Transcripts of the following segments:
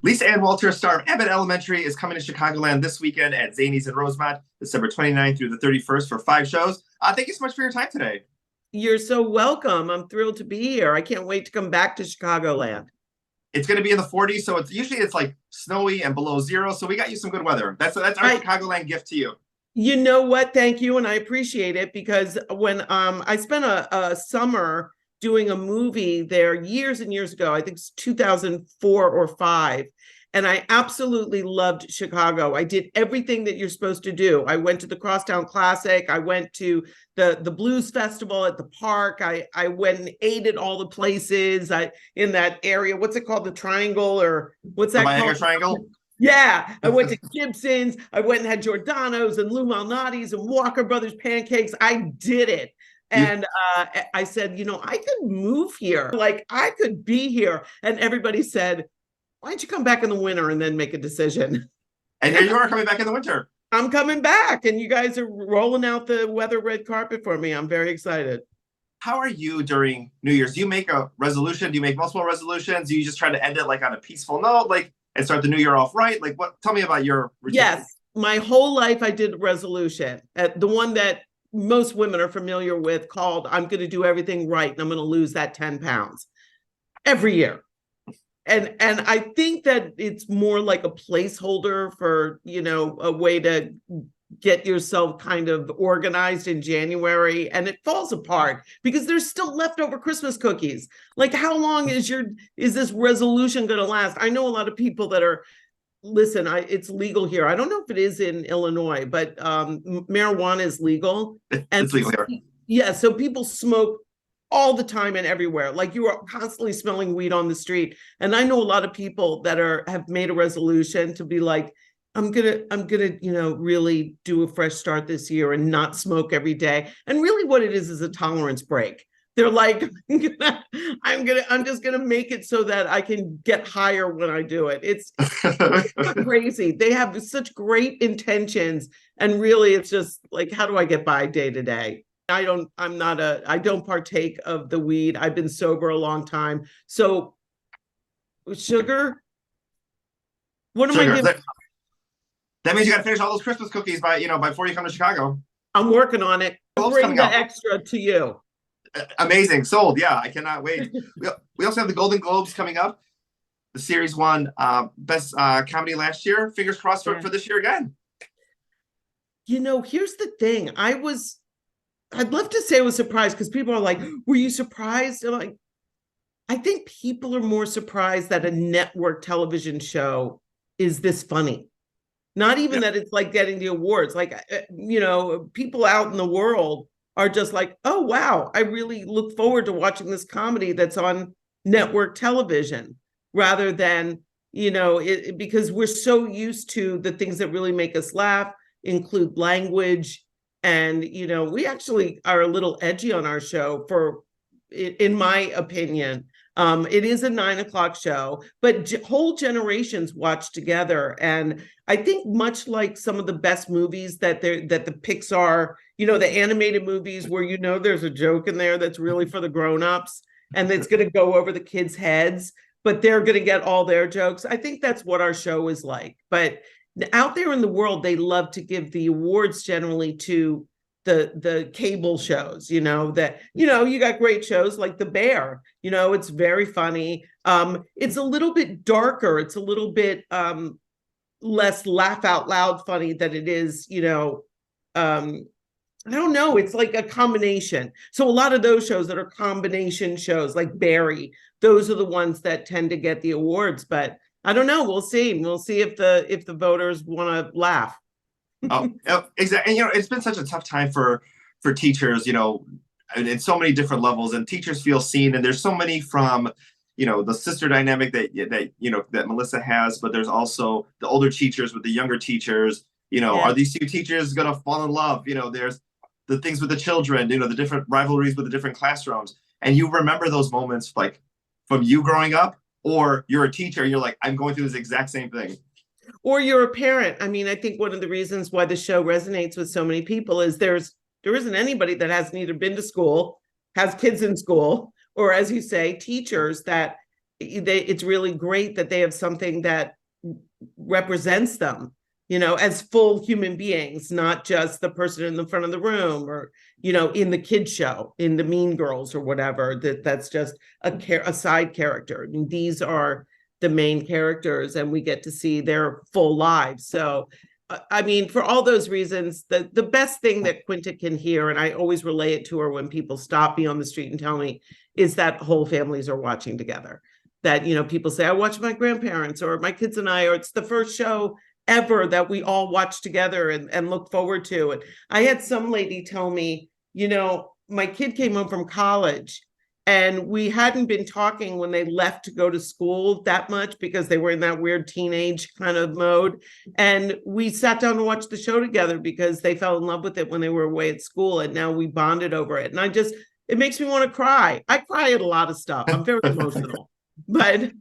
Lisa Ann Walter, star of Abbott Elementary, is coming to Chicagoland this weekend at Zanies in Rosemont, December 29th through the 31st for 5 shows. Thank you so much for your time today. You're so welcome. I'm thrilled to be here. I can't wait to come back to Chicagoland. It's going to be in the 40s, so it's like snowy and below zero. So we got you some good weather. That's our Chicagoland gift to you. You know what? Thank you, and I appreciate it because when I spent a summer doing a movie there years and years ago, I think it's 2004 or 5. And I absolutely loved Chicago. I did everything that you're supposed to do. I went to the Crosstown Classic. I went to the Blues Festival at the park. I went and ate at all the places in that area. What's it called? The Triangle, or what's that called? Triangle? Yeah, I went to Gibson's. I went and had Giordano's and Lou Malnati's and Walker Brothers pancakes. I did it. And I said, I could move here. Like, I could be here. And everybody said, why don't you come back in the winter and then make a decision? And here you are coming back in the winter. I'm coming back, and you guys are rolling out the weather red carpet for me. I'm very excited. How are you during New Year's? Do you make a resolution? Do you make multiple resolutions? Do you just try to end it like on a peaceful note, and start the new year off right? Tell me about your routine. Yes, my whole life I did a resolution. The one that most women are familiar with, called I'm going to do everything right and I'm going to lose that 10 pounds every year. And I think that it's more like a placeholder for, a way to get yourself kind of organized in January, and it falls apart because there's still leftover Christmas cookies. Like, how long is this resolution going to last? I know a lot of people that are, listen, it's legal here. I don't know if it is in Illinois, but marijuana is legal. It's legal here. Yeah, so people smoke all the time and everywhere. Like, you are constantly smelling weed on the street. And I know a lot of people that have made a resolution to be like, I'm gonna, really do a fresh start this year and not smoke every day. And really what it is a tolerance break. They're like, I'm just gonna make it so that I can get higher when I do it. It's crazy. They have such great intentions. And really it's just like, how do I get by day to day? I don't partake of the weed. I've been sober a long time. So sugar, what am I giving? That means you got to finish all those Christmas cookies before you come to Chicago. I'm working on it. I'll bring the extra to you. Amazing. Sold. Yeah, I cannot wait. We also have the Golden Globes coming up. The series won best comedy last year. Fingers crossed for this year again. Here's the thing. I'd love to say I was surprised, because people are like, were you surprised? I'm like, I think people are more surprised that a network television show is this funny. Not even that it's like getting the awards. Like, people out in the world are just like, oh, wow, I really look forward to watching this comedy that's on network television, rather than, because we're so used to the things that really make us laugh, include language. And, we actually are a little edgy on our show, in my opinion. It is a 9:00 show, but whole generations watch together. And I think much like some of the best movies that the Pixar, the animated movies where, there's a joke in there that's really for the grownups and that's going to go over the kids' heads, but they're going to get all their jokes. I think that's what our show is like. But out there in the world, they love to give the awards generally to the cable shows, you got great shows like The Bear, it's very funny. It's a little bit darker. It's a little bit less laugh out loud funny than it is, I don't know. It's like a combination. So a lot of those shows that are combination shows like Barry, those are the ones that tend to get the awards, but I don't know. We'll see. We'll see if the voters want to laugh. Oh, exactly. And it's been such a tough time for teachers, in so many different levels, and teachers feel seen. And there's so many from, the sister dynamic that Melissa has, but there's also the older teachers with the younger teachers. Are these two teachers gonna fall in love? There's the things with the children, the different rivalries with the different classrooms, and you remember those moments like from you growing up, or you're a teacher, and you're like, I'm going through this exact same thing. Or you're a parent. I mean, I think one of the reasons why the show resonates with so many people is there isn't anybody that hasn't either been to school, has kids in school, or, as you say, teachers that it's really great that they have something that represents them, as full human beings, not just the person in the front of the room or, in the kids show, in the Mean Girls or whatever, that's just a side character. I mean, these are the main characters and we get to see their full lives. So, I mean, for all those reasons, the best thing that Quinta can hear, and I always relay it to her when people stop me on the street and tell me, is that whole families are watching together. That, people say, I watch my grandparents or my kids and I, or it's the first show ever that we all watch together and look forward to. And I had some lady tell me, my kid came home from college and we hadn't been talking when they left to go to school that much because they were in that weird teenage kind of mode. And we sat down and watched the show together because they fell in love with it when they were away at school. And now we bonded over it. And it makes me want to cry. I cry at a lot of stuff. I'm very emotional, but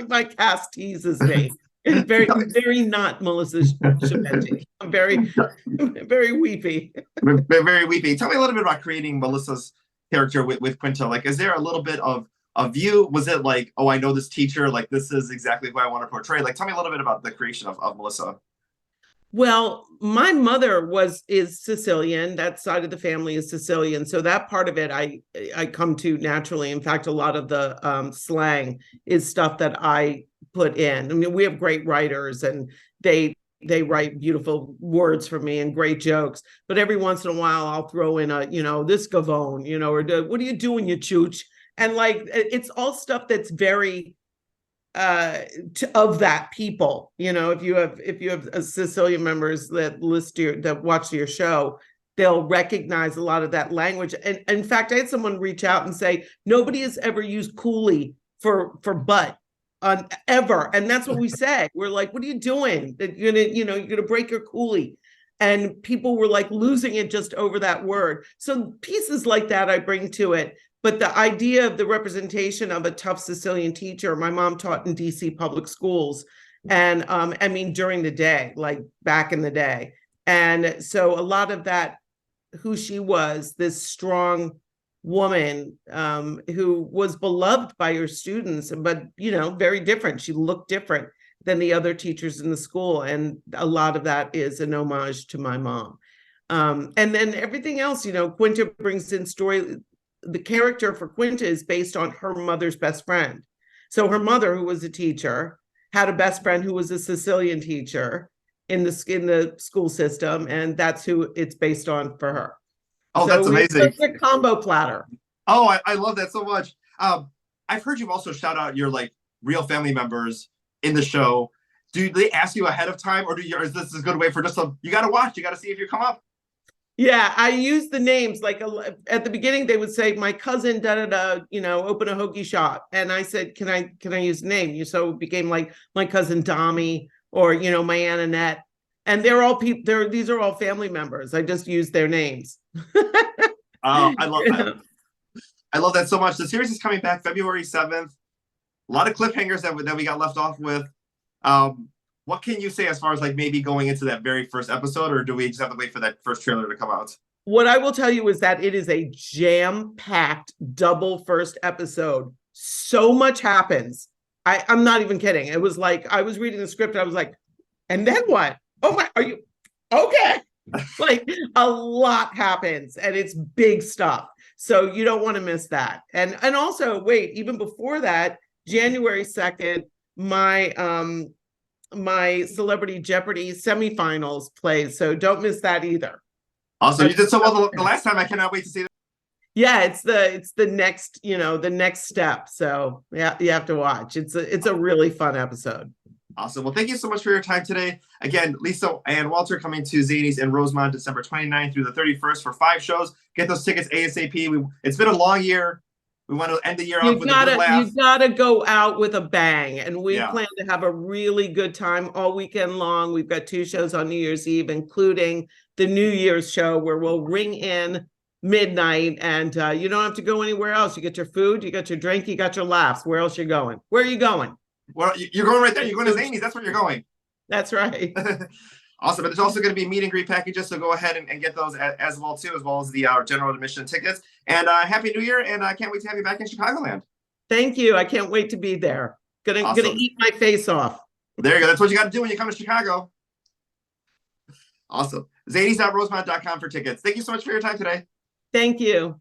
my cast teases me. It's very, very not Melissa Schemmenti. I'm very, very weepy. Very weepy. Tell me a little bit about creating Melissa's character with Quinta. Like, is there a little bit of you? Was it like, oh, I know this teacher, like this is exactly who I want to portray? Like, tell me a little bit about the creation of Melissa. Well, my mother is Sicilian. That side of the family is Sicilian. So that part of it I come to naturally. In fact, a lot of the slang is stuff that I put in. I mean, we have great writers and they write beautiful words for me and great jokes. But every once in a while I'll throw in this Gavone, or what are you doing, you chooch? And like, it's all stuff that's very of that people. If you have a Sicilian members that watch your show, they'll recognize a lot of that language. And in fact, I had someone reach out and say nobody has ever used coolie for butt ever, and that's what we say. We're like, what are you doing? You're gonna break your coolie. And people were like losing it just over that word. So pieces like that I bring to it. But the idea of the representation of a tough Sicilian teacher, my mom taught in DC public schools. And I mean, during the day, like back in the day. And so a lot of that, who she was, this strong woman who was beloved by her students, but, very different. She looked different than the other teachers in the school. And a lot of that is an homage to my mom. And then everything else, Quinta brings in story. The character for Quinta is based on her mother's best friend. So her mother, who was a teacher, had a best friend who was a Sicilian teacher in the school system, and that's who it's based on for her. Oh, so that's amazing. It's a combo platter. Oh, I love that so much. I've heard you also shout out your like real family members in the show. Do they ask you ahead of time, or is this a good way for just you got to watch, you got to see if you come up? Yeah, I use the names. Like at the beginning, they would say, my cousin, open a hoagie shop. And I said, can I use the name? So it became like my cousin Dommy or, my Aunt Annette. And they're all people, these are all family members. I just use their names. Oh, I love that so much. The series is coming back February 7th. A lot of cliffhangers that we got left off with. What can you say as far as like maybe going into that very first episode, or do we just have to wait for that first trailer to come out? What I will tell you is that it is a jam-packed double first episode. So much happens. I'm not even kidding. It was like, I was reading the script and I was like, and then what? Oh my, are you okay? Like a lot happens and it's big stuff. So you don't want to miss that. And also wait, even before that, January 2nd, my Celebrity Jeopardy semifinals plays. So don't miss that either. Awesome. You did so well the last time. I cannot wait to see that. Yeah, it's the next, the next step. So yeah, you have to watch. It's a really fun episode. Awesome. Well, thank you so much for your time today. Again, Lisa and Walter coming to Zanies in Rosemont, December 29th through the 31st for 5 shows. Get those tickets ASAP. It's been a long year. We want to end the year off with a good laugh. You gotta go out with a bang, and we plan to have a really good time all weekend long. We've got 2 shows on New Year's Eve, including the New Year's show where we'll ring in midnight, and you don't have to go anywhere else. You get your food, you got your drink, you got your laughs. Where else you going? Where are you going? Well, you're going right there. You're going to Zanies. That's where you're going. That's right. Awesome. But there's also going to be meet and greet packages, so go ahead and get those as well too, as well as the general admission tickets. And Happy New Year, and I can't wait to have you back in Chicagoland. Thank you. I can't wait to be there. Gonna eat my face off. There you go. That's what you got to do when you come to Chicago. Awesome. Zanies.rosemont.com for tickets. Thank you so much for your time today. Thank you.